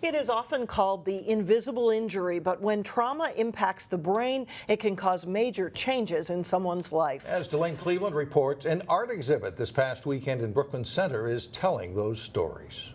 It is often called the invisible injury, but when trauma impacts the brain, it can cause major changes in someone's life. As Delane Cleveland reports, an art exhibit this past weekend in Brooklyn Center is telling those stories.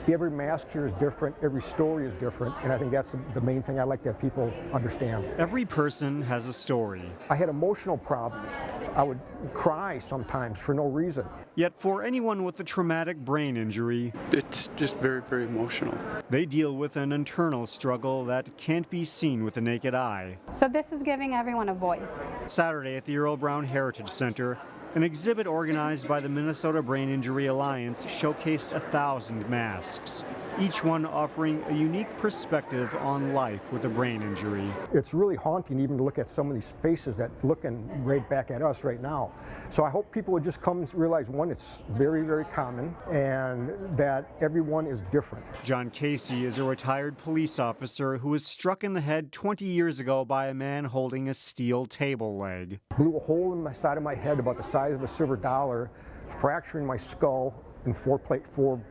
Every mask here is different, every story is different, and I think that's the main thing I like to have people understand. Every person has a story. I had emotional problems. I would cry sometimes for no reason. Yet for anyone with a traumatic brain injury, it's just very, very emotional. They deal with an internal struggle that can't be seen with the naked eye. So this is giving everyone a voice. Saturday at the Earle Brown Heritage Center, an exhibit organized by the Minnesota Brain Injury Alliance showcased 1,000 masks, each one offering a unique perspective on life with a brain injury. It's really haunting even to look at some of these faces that looking right back at us right now. So I hope people would just come to realize, one, it's very, very common, and that everyone is different. Jon Casey is a retired police officer who was struck in the head 20 years ago by a man holding a steel table leg. Blew a hole in the side of my head about the size of a silver dollar, fracturing my skull, and four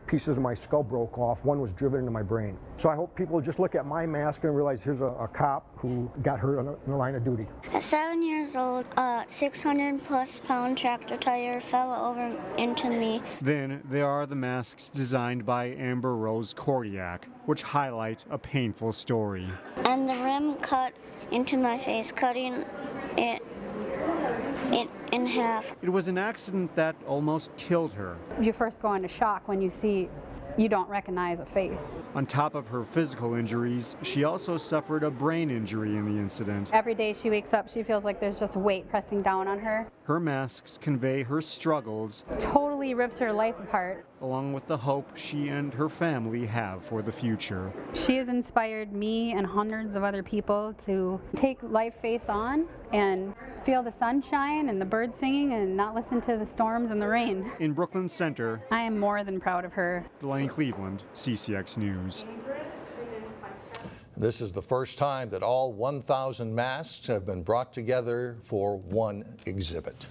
pieces of my skull broke off. One was driven into my brain. So I hope people just look at my mask and realize here's a cop who got hurt in the line of duty. At 7 years old, a 600-plus-pound tractor tire fell over into me. Then there are the masks designed by Amber Rose Kordiak, which highlight a painful story. And the rim cut into my face, cutting it in half. It was an accident that almost killed her. You first go into shock when you don't recognize a face. On top of her physical injuries, she also suffered a brain injury in the incident. Every day she wakes up, she feels like there's just a weight pressing down on her. Her masks convey her struggles, Totally rips her life apart. along with the hope she and her family have for the future. She has inspired me and hundreds of other people to take life face on and feel the sunshine and the birds singing and not listen to the storms and the rain. In Brooklyn Center, I am more than proud of her. Delane Cleveland, CCX News. This is the first time that all 1,000 masks have been brought together for one exhibit.